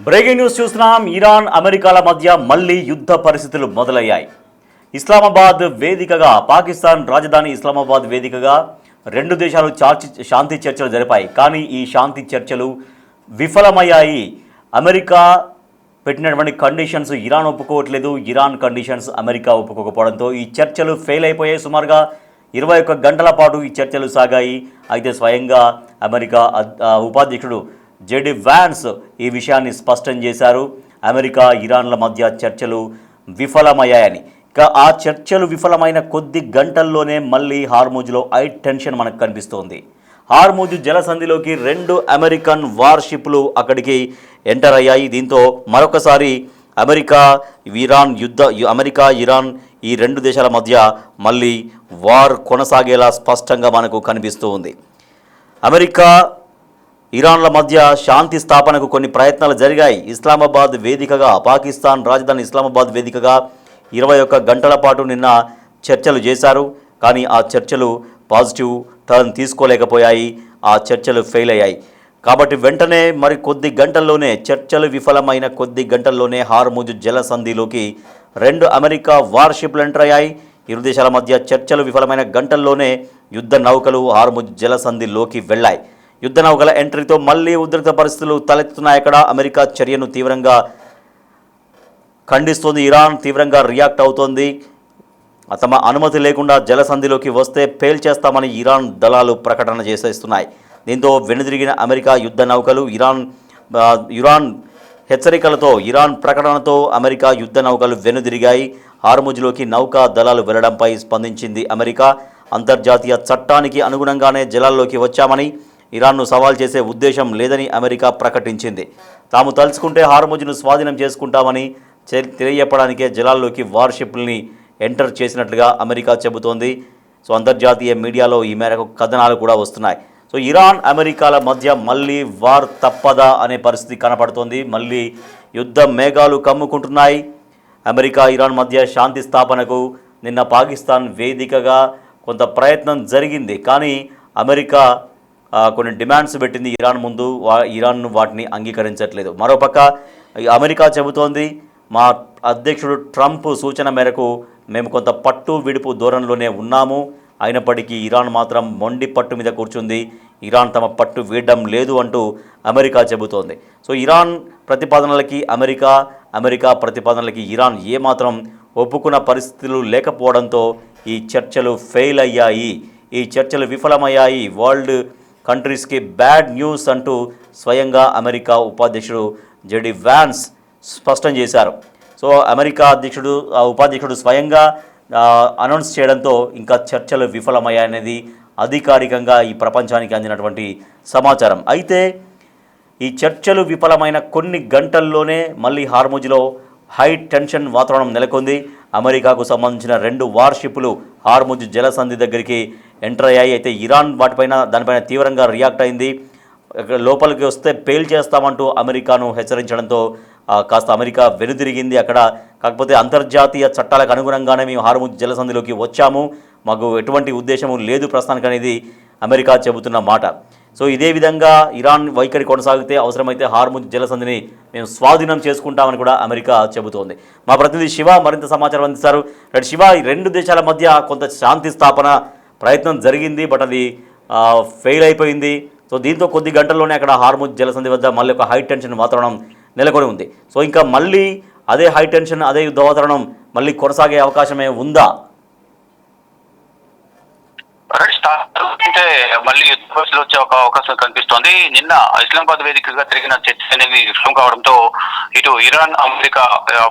Breaking news చూస్తున్నాం. Iran అమెరికాల మధ్య మళ్లీ యుద్ధ పరిస్థితులు మొదలయ్యాయి. ఇస్లామాబాద్ వేదికగా పాకిస్తాన్ రాజధాని ఇస్లామాబాద్ వేదికగా రెండు దేశాలు శాంతి చర్చలు జరిపాయి. కానీ ఈ శాంతి చర్చలు విఫలమయ్యాయి. అమెరికా పెట్టినటువంటి కండిషన్స్ ఇరాన్ ఒప్పుకోవట్లేదు, ఇరాన్ కండిషన్స్ అమెరికా ఒప్పుకోకపోవడంతో ఈ చర్చలు ఫెయిల్ అయిపోయాయి. సుమారుగా 21 గంటల పాటు ఈ చర్చలు సాగాయి. అయితే స్వయంగా అమెరికా ఉపాధ్యక్షుడు జెడి వ్యాన్స్ ఈ విషయాన్ని స్పష్టం చేశారు. అమెరికా ఇరాన్ల మధ్య చర్చలు విఫలమయ్యాయని. ఇక ఆ చర్చలు విఫలమైన కొద్ది గంటల్లోనే మళ్ళీ హార్ముజ్లో హై టెన్షన్ మనకు కనిపిస్తోంది. హార్ముజ్ జలసంధిలోకి 2 అమెరికన్ వార్షిప్లు అక్కడికి ఎంటర్ అయ్యాయి. దీంతో మరొకసారి అమెరికా ఇరాన్ ఈ రెండు దేశాల మధ్య మళ్ళీ వార్ కొనసాగేలా స్పష్టంగా మనకు కనిపిస్తూ ఉంది. అమెరికా ఇరాన్ల మధ్య శాంతి స్థాపనకు కొన్ని ప్రయత్నాలు జరిగాయి. ఇస్లామాబాద్ వేదికగా పాకిస్తాన్ రాజధాని ఇస్లామాబాద్ వేదికగా 21 గంటల పాటు నిన్న చర్చలు చేశారు. కానీ ఆ చర్చలు పాజిటివ్ టర్న్ తీసుకోలేకపోయాయి. ఆ చర్చలు ఫెయిల్ అయ్యాయి. కాబట్టి వెంటనే మరి కొద్ది గంటల్లోనే చర్చలు విఫలమైన కొద్ది గంటల్లోనే హార్ముజ్ జలసంధిలోకి 2 అమెరికా వార్షిప్లు ఎంటర్ అయ్యాయి. ఇరు దేశాల మధ్య చర్చలు విఫలమైన గంటల్లోనే యుద్ధ నౌకలు హార్ముజ్ జలసంధిలోకి వెళ్లాయి. యుద్ధ నౌకల ఎంట్రీతో మళ్లీ ఉద్రిక్త పరిస్థితులు తలెత్తుతున్నాయి. అక్కడ అమెరికా చర్యను తీవ్రంగా ఖండిస్తోంది. ఇరాన్ తీవ్రంగా రియాక్ట్ అవుతోంది. తమ అనుమతి లేకుండా జలసంధిలోకి వస్తే పేల్చేస్తామని ఇరాన్ దళాలు ప్రకటన చేసేస్తున్నాయి. దీంతో వెనుదిరిగిన అమెరికా యుద్ధ నౌకలు ఇరాన్ హెచ్చరికలతో ఇరాన్ ప్రకటనతో అమెరికా యుద్ధ నౌకలు వెనుదిరిగాయి. హార్ముజ్లోకి నౌకా దళాలు వెళ్లడంపై స్పందించింది అమెరికా. అంతర్జాతీయ చట్టానికి అనుగుణంగానే జలాల్లోకి వచ్చామని, ఇరాన్ను సవాల్ చేసే ఉద్దేశం లేదని అమెరికా ప్రకటించింది. తాము తలుచుకుంటే హార్ముజ్ను స్వాధీనం చేసుకుంటామని తెలియజెప్పడానికే జలాల్లోకి వార్షిప్లని ఎంటర్ చేసినట్లుగా అమెరికా చెబుతోంది. సో అంతర్జాతీయ మీడియాలో ఈ మేరకు కథనాలు కూడా వస్తున్నాయి. సో ఇరాన్ అమెరికాల మధ్య మళ్ళీ వార్ తప్పదా అనే పరిస్థితి కనపడుతోంది. మళ్ళీ యుద్ధ మేఘాలు కమ్ముకుంటున్నాయి. అమెరికా ఇరాన్ మధ్య శాంతి స్థాపనకు నిన్న పాకిస్తాన్ వేదికగా కొంత ప్రయత్నం జరిగింది. కానీ అమెరికా కొన్ని డిమాండ్స్ పెట్టింది ఇరాన్ ముందు. ఇరాన్ వాటిని అంగీకరించట్లేదు. మరోపక్క అమెరికా చెబుతోంది, మా అధ్యక్షుడు ట్రంప్ సూచన మేరకు మేము కొంత పట్టు విడుపు ధోరణిలోనే ఉన్నాము. అయినప్పటికీ ఇరాన్ మాత్రం మొండి పట్టు మీద కూర్చుంది. ఇరాన్ తమ పట్టు వీడడం లేదు అంటూ అమెరికా చెబుతోంది. సో ఇరాన్ ప్రతిపాదనలకి అమెరికా ప్రతిపాదనలకి ఇరాన్ ఏమాత్రం ఒప్పుకున్న పరిస్థితులు లేకపోవడంతో ఈ చర్చలు ఫెయిల్ అయ్యాయి. ఈ చర్చలు విఫలమయ్యాయి. వరల్డ్ కంట్రీస్కి బ్యాడ్ న్యూస్ అంటూ స్వయంగా అమెరికా ఉపాధ్యక్షుడు జెడి వ్యాన్స్ స్పష్టం చేశారు. సో అమెరికా ఉపాధ్యక్షుడు స్వయంగా అనౌన్స్ చేయడంతో ఇంకా చర్చలు విఫలమయ్యాయనేది అధికారికంగా ఈ ప్రపంచానికి అందినటువంటి సమాచారం. అయితే ఈ చర్చలు విఫలమైన కొన్ని గంటల్లోనే మళ్ళీ హార్ముజ్లో హై టెన్షన్ వాతావరణం నెలకొంది. అమెరికాకు సంబంధించిన 2 వార్షిప్లు హార్ముజ్ జలసంధి దగ్గరికి ఎంటర్ అయ్యాయి. అయితే ఇరాన్ దానిపైన తీవ్రంగా రియాక్ట్ అయింది. లోపలికి వస్తే పేల్చేస్తామంటూ అమెరికాను హెచ్చరించడంతో కాస్త అమెరికా వెనుదిరిగింది అక్కడ. కాకపోతే అంతర్జాతీయ చట్టాలకు అనుగుణంగానే మేము హార్ముజ్ జలసంధిలోకి వచ్చాము, మాకు ఎటువంటి ఉద్దేశము లేదు ప్రస్తుతానికి అనేది అమెరికా చెబుతున్న మాట. సో ఇదే విధంగా ఇరాన్ వైఖరి కొనసాగితే అవసరమైతే హార్ముజ్ జలసంధిని మేము స్వాధీనం చేసుకుంటామని కూడా అమెరికా చెబుతోంది. మా ప్రతినిధి శివ మరింత సమాచారం అందిస్తారు. శివ, ఈ 2 దేశాల మధ్య కొంత శాంతి స్థాపన ప్రయత్నం జరిగింది, బట్ అది ఫెయిల్ అయిపోయింది. సో దీంతో కొద్ది గంటల్లోనే అక్కడ హార్ముజ్ జలసంధి వద్ద మళ్ళీ ఒక హై టెన్షన్ వాతావరణం నెలకొని ఉంది. సో ఇంకా మళ్ళీ అదే హై టెన్షన్, అదే యుద్ధ వాతావరణం మళ్ళీ కొనసాగే అవకాశమే ఉందా? అంటే మళ్ళీ యుద్ధ పరిస్థితులు వచ్చే ఒక అవకాశం కనిపిస్తోంది. నిన్న ఇస్లామాబాద్ వేదికగా జరిగిన చర్చ అనేది విఫలం కావడంతో ఇటు ఇరాన్, అమెరికా,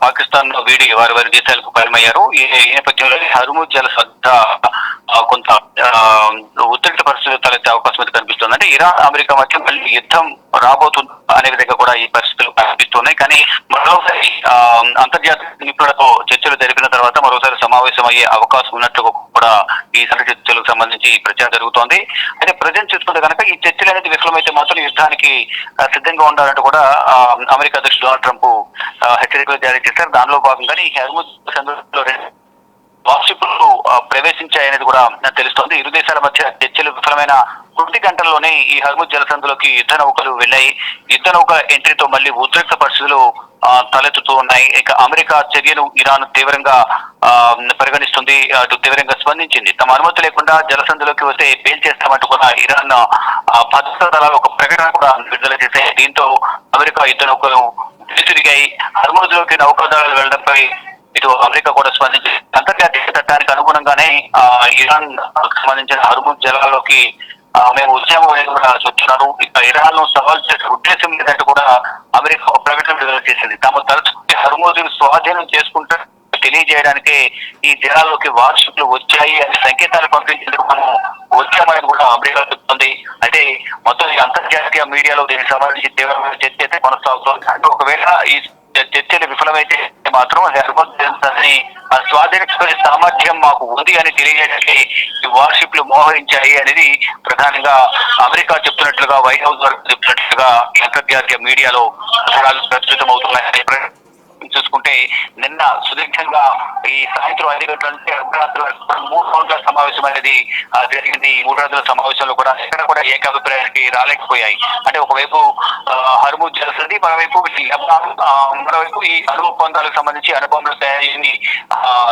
పాకిస్తాన్ వీడి వారి దేశాలకు పయనమయ్యారు. ఈ నేపథ్యంలో హార్ముజ్ జలసంధి కొంత ఉద్రిక్త పరిస్థితులు తలెత్తే అవకాశం అయితే కనిపిస్తుంది. అంటే ఇరాన్, అమెరికా మధ్య మళ్ళీ యుద్ధం రాబోతుంది అనే విధంగా కూడా ఈ పరిస్థితులు కనిపిస్తున్నాయి. కానీ మరోసారి అంతర్జాతీయ నిపుణులతో చర్చలు జరిపిన తర్వాత మరోసారి సమావేశం అయ్యే అవకాశం ఉన్నట్లు కూడా ఈ చర్చలకు సంబంధించి ప్రచారం జరుగుతోంది. అయితే ప్రజెంట్ చూసుకుంటే కనుక ఈ చర్చలు అనేది విఫలమైతే మాత్రం యుద్ధానికి సిద్ధంగా ఉండాలంటూ కూడా అమెరికా అధ్యక్షుడు డొనాల్డ్ ట్రంప్ హెచ్చరికలు జారీ చేశారు. దానిలో భాగంగానే ఈ హార్ముజ్ వార్షిప్లు ప్రవేశించాయనేది కూడా తెలుస్తోంది. ఇరు దేశాల మధ్య చర్చలు విఫలమైన కొద్ది గంటల్లోనే ఈ హర్ముజ్ జలసంధిలోకి యుద్ధ నౌకలు వెళ్లాయి. యుద్ధ నౌక ఎంట్రీతో మళ్లీ ఉద్రిక్త పరిస్థితులు తలెత్తుతూ ఉన్నాయి. ఇక అమెరికా చర్యను ఇరాన్ తీవ్రంగా పరిగణిస్తుంది, అటు తీవ్రంగా స్పందించింది. తమ అనుమతి లేకుండా జలసంధిలోకి వస్తే పేల్చేస్తామంటూ కూడా ఇరాన్ భద్రతా దళాలు ఒక ప్రకటన కూడా విడుదల చేశాయి. దీంతో అమెరికా యుద్ధ నౌకలు తిరిగాయి. హర్ముజ్లోకి నౌకాదళాలు వెళ్లడంపై ఇటు అమెరికా కూడా స్పందించింది. అంతర్జాతీయ చట్టానికి అనుగుణంగానే ఇరాన్ సంబంధించిన హర్ముజ్ జలాల్లోకి మేము వచ్చాము అనేది కూడా చెప్తున్నారు. ఇక ఇరాన్ ను సవాల్ చేసే ఉద్దేశం లేదంటూ కూడా అమెరికా ఒక ప్రకటన విడుదల చేసింది. తాము తరచు హర్ముజ్ స్వాధీనం చేసుకుంటే తెలియజేయడానికే ఈ జలాల్లోకి వార్షిప్లు వచ్చాయి అనే సంకేతాలు పంపించేందుకు మనం వచ్చామని కూడా అమెరికా చెప్తుంది. అయితే మొత్తం ఈ అంతర్జాతీయ మీడియాలో దీనికి సంబంధించి తీవ్రమైన చర్చ అయితే కొనసాగుతోంది. అంటే ఒకవేళ ఈ చర్చలు విఫలమైతే మాత్రం హర్ముజ్ జలాన్ని స్వాధీనించుకునే సామర్థ్యం మాకు ఉంది అని తెలియజేయడానికి ఈ వార్షిప్లు మోహరించాయి అనేది ప్రధానంగా అమెరికా చెప్తున్నట్లుగా, వైట్ హౌస్ వరకు చెప్తున్నట్లుగా ఈ అంతర్జాతీయ మీడియాలో ప్రచురితం అవుతున్నాయి. చూసుకుంటే నిన్న సుదీర్ఘంగా ఈ సాయంత్రం 5 గంటల నుంచి అర్ధరాత్రి వరకు 3 రౌండ్ల సమావేశం అనేది జరిగింది. ఈ 3 రోజుల సమావేశంలో కూడా ఎక్కడ కూడా ఏకాభిప్రాయానికి రాలేకపోయాయి. అంటే ఒకవైపు హర్ముజ్ జలసంధి, మరోవైపు ఈ అణు ఒప్పందాలకు సంబంధించి అణుబాంబులు తయారీ,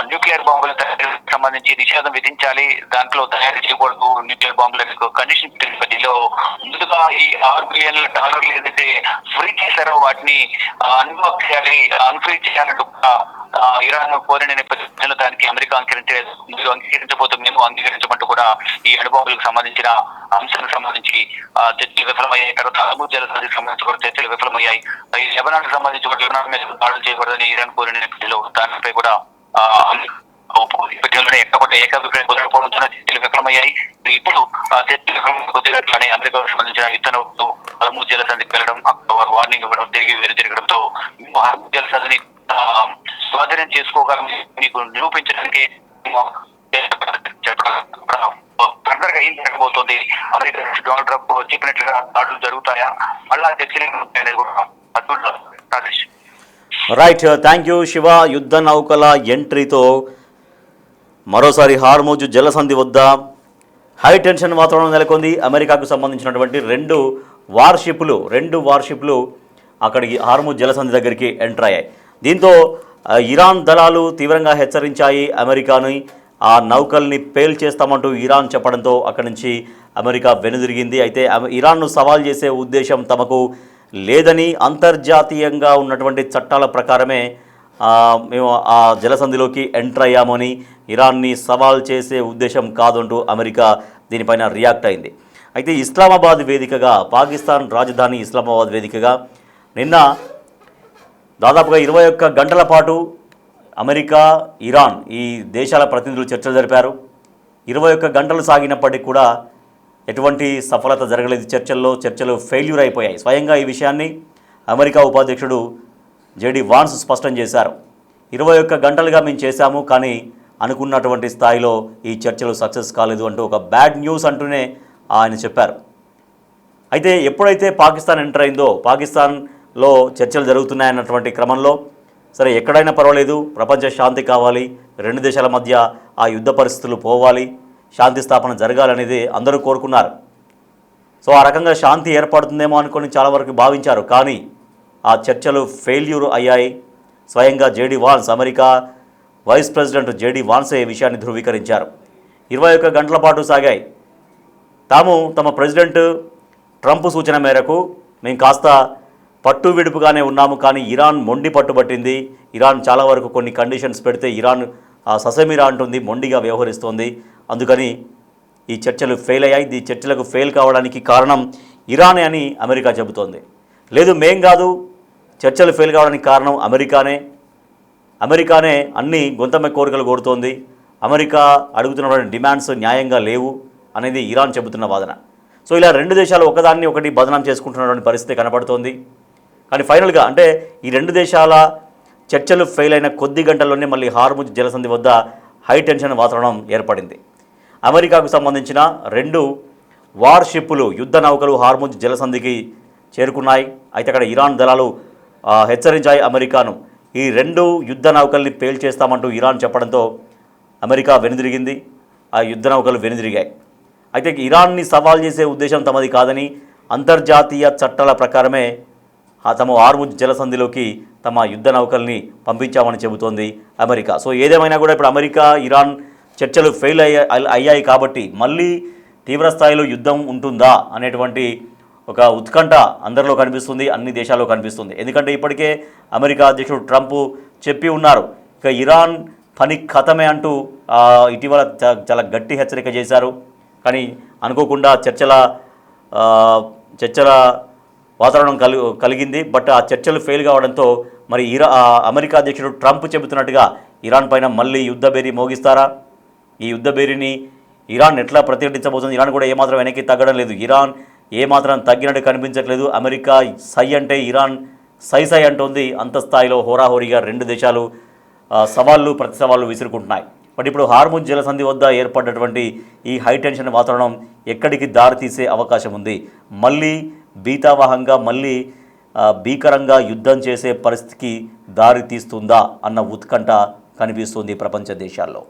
న్యూక్లియర్ బాంబుల తయారీకి సంబంధించి నిషేధం విధించాలి, దాంట్లో తయారు చేయకూడదు న్యూక్లియర్ బాంబులకు కండిషన్ నేపథ్యంలో ముందుగా ఈ $6 బిలియన్ ఏదైతే ఫ్రీ చేశారో వాటిని అన్బ్లాక్ చేయాలి, అన్ఫ్రీ చేయాలంటూ ఇరాన్ కోరిన నేపథ్యంలో దానికి అమెరికా అంగీకరించలేదు. మీరు అంగీకరించబోతే మేము అంగీకరించమంటూ కూడా ఈ అణుబాంబులకు సంబంధించిన అంశాలకు సంబంధించి చర్చలు విఫలమయ్యాయి. తర్వాత హర్ముజ్ జలసంధికి సంబంధించి కూడా చర్చలు విఫలమయ్యాయి. ఈ లెబనాన్ సంబంధించి కూడా లెబనాన్ మీద దాడులు చేయకూడదని ఇరాన్ కోరిన నేపథ్యంలో దానిపై కూడా ఏకాభిప్రాయం కుదరకపోవడంతో చర్చలు విఫలమయ్యాయి. ఇప్పుడు చర్చలు కుదిరట్లనే అమెరికాకు సంబంధించిన యుద్ధ నౌకలు హర్ముజ్ జలసంధికి వెళ్ళడం, వార్నింగ్ ఇవ్వడం, తిరిగి వెనుతిరగడంతో హర్ముజ్ జలసంధిని స్వాధీనం చేసుకోగలం మీకు నిరూపించడానికి ఫర్దర్ గా ఏం జరగబోతోంది, అమెరికా డొనాల్డ్ ట్రంప్ చెప్పినట్లుగా దాడులు జరుగుతాయా, మళ్ళా చర్చలు అనేది కూడా Rajesh. Right, thank you Shiva. యుద్ధ నౌకల ఎంట్రీతో మరోసారి హార్ముజ్ జలసంధి వద్ద హై టెన్షన్ వాతావరణం నెలకొంది. అమెరికాకు సంబంధించినటువంటి రెండు వార్షిప్లు అక్కడికి హార్ముజ్ జలసంధి దగ్గరికి ఎంటర్ అయ్యాయి. దీంతో ఇరాన్ దళాలు తీవ్రంగా హెచ్చరించాయి అమెరికాని. ఆ నౌకల్ని పేల్చేస్తామంటూ ఇరాన్ చెప్పడంతో అక్కడి నుంచి అమెరికా వెనుదిరిగింది. అయితే ఇరాన్ను సవాల్ చేసే ఉద్దేశం తమకు లేదని, అంతర్జాతీయంగా ఉన్నటువంటి చట్టాల ప్రకారమే మేము ఆ జలసంధిలోకి ఎంటర్ అయ్యామని, ఇరాన్ని సవాల్ చేసే ఉద్దేశం కాదంటూ అమెరికా దీనిపైన రియాక్ట్ అయింది. అయితే ఇస్లామాబాద్ వేదికగా, పాకిస్తాన్ రాజధాని ఇస్లామాబాద్ వేదికగా నిన్న దాదాపుగా 21 గంటల పాటు అమెరికా, ఇరాన్ ఈ దేశాల ప్రతినిధులు చర్చలు జరిపారు. 21 గంటలు సాగినప్పటికీ కూడా ఎటువంటి సఫలత జరగలేదు. చర్చలు ఫెయిల్యూర్ అయిపోయాయి. స్వయంగా ఈ విషయాన్ని అమెరికా ఉపాధ్యక్షుడు జేడీ వాన్స్ స్పష్టం చేశారు. 21 గంటలుగా మేము చేశాము, కానీ అనుకున్నటువంటి స్థాయిలో ఈ చర్చలు సక్సెస్ కాలేదు అంటూ ఒక బ్యాడ్ న్యూస్ అంటూనే ఆయన చెప్పారు. అయితే ఎప్పుడైతే పాకిస్తాన్ ఎంటర్ అయిందో, పాకిస్తాన్లో చర్చలు జరుగుతున్నాయన్నటువంటి క్రమంలో సరే ఎక్కడైనా పర్వాలేదు, ప్రపంచ శాంతి కావాలి, రెండు దేశాల మధ్య ఆ యుద్ధ పరిస్థితులు పోవాలి, శాంతి స్థాపన జరగాలనేది అందరూ కోరుకున్నారు. సో ఆ రకంగా శాంతి ఏర్పడుతుందేమో అనుకొని చాలా వరకు భావించారు. కానీ ఆ చర్చలు ఫెయిల్యూర్ అయ్యాయి. స్వయంగా JD Vance, America vice president JD వాన్సే ఈ విషయాన్ని ధృవీకరించారు. 21 గంటల పాటు సాగాయి. తమ ప్రెసిడెంట్ ట్రంప్ సూచన మేరకు మేము కాస్త పట్టు విడుపుగానే ఉన్నాము, కానీ ఇరాన్ మొండి పట్టుబట్టింది. ఇరాన్ చాలా వరకు కొన్ని కండిషన్స్ పెడితే ఇరాన్ ససమిరా అంటుంది, మొండిగా వ్యవహరిస్తోంది. అందుకని ఈ చర్చలు ఫెయిల్ అయ్యాయి. ఈ చర్చలకు ఫెయిల్ కావడానికి కారణం ఇరానే అని అమెరికా చెబుతోంది. లేదు, మేం కాదు, చర్చలు ఫెయిల్ కావడానికి కారణం అమెరికానే అన్ని గొంతమ్మ కోరికలు కోరుతోంది, అమెరికా అడుగుతున్నటువంటి డిమాండ్స్ న్యాయంగా లేవు అనేది ఇరాన్ చెబుతున్న వాదన. సో ఇలా రెండు దేశాలు ఒకదాన్ని ఒకటి బదనాం చేసుకుంటున్నటువంటి పరిస్థితి కనబడుతోంది. కానీ ఫైనల్గా అంటే ఈ రెండు దేశాల చర్చలు ఫెయిల్ అయిన కొద్ది గంటల్లోనే మళ్ళీ హార్ముజ్ జలసంధి వద్ద హై టెన్షన్ వాతావరణం ఏర్పడింది. అమెరికాకు సంబంధించిన 2 వార్షిప్పులు, యుద్ధ నౌకలు హార్ముజ్ జలసంధికి చేరుకున్నాయి. అయితే అక్కడ ఇరాన్ దళాలు హెచ్చరించాయి అమెరికాను. ఈ 2 యుద్ధ నౌకల్ని పేల్చేస్తామంటూ ఇరాన్ చెప్పడంతో అమెరికా వెనుదిరిగింది, ఆ యుద్ధ నౌకలు వెనుదిరిగాయి. అయితే ఇరాన్ని సవాల్ చేసే ఉద్దేశం తమది కాదని అంతర్జాతీయ చట్టాల ప్రకారమే తమ హార్ముజ్ జలసంధిలోకి తమ యుద్ధ నౌకల్ని పంపించామని చెబుతోంది అమెరికా. సో ఏదేమైనా కూడా ఇప్పుడు అమెరికా ఇరాన్ చర్చలు ఫెయిల్ అయ్యాయి కాబట్టి మళ్ళీ తీవ్రస్థాయిలో యుద్ధం ఉంటుందా అనేటువంటి ఒక ఉత్కంఠ అందరిలో కనిపిస్తుంది, అన్ని దేశాల్లో కనిపిస్తుంది. ఎందుకంటే ఇప్పటికే అమెరికా అధ్యక్షుడు ట్రంప్ చెప్పి ఉన్నారు, ఇక ఇరాన్ పని ఖతమే అంటూ ఇటీవల చాలా గట్టి హెచ్చరిక చేశారు. కానీ అనుకోకుండా చర్చల వాతావరణం కలిగింది. బట్ ఆ చర్చలు ఫెయిల్ కావడంతో మరి అమెరికా అధ్యక్షుడు ట్రంప్ చెబుతున్నట్టుగా ఇరాన్ పైన మళ్ళీ యుద్ధ బేరీ మోగిస్తారా? ఈ యుద్ధ బేరీని ఇరాన్ ఎట్లా ప్రతిఘటించబోతుంది? ఇరాన్ కూడా ఏమాత్రం వెనక్కి తగ్గడం లేదు, ఇరాన్ ఏమాత్రం తగ్గినట్టు కనిపించట్లేదు. అమెరికా సై అంటే ఇరాన్ సై అంటోంది. అంత స్థాయిలో హోరాహోరీగా రెండు దేశాలు ప్రతి సవాళ్ళు విసురుకుంటున్నాయి. బట్ ఇప్పుడు హార్ముజ్ జలసంధి వద్ద ఏర్పడ్డటువంటి ఈ హై టెన్షన్ వాతావరణం ఎక్కడికి దారితీసే అవకాశం ఉంది? మళ్ళీ భీతావహంగా మళ్ళీ భీకరంగా యుద్ధం చేసే పరిస్థితికి దారి తీస్తుందా అన్న ఉత్కంఠ కనిపిస్తుంది ప్రపంచ దేశాల్లో.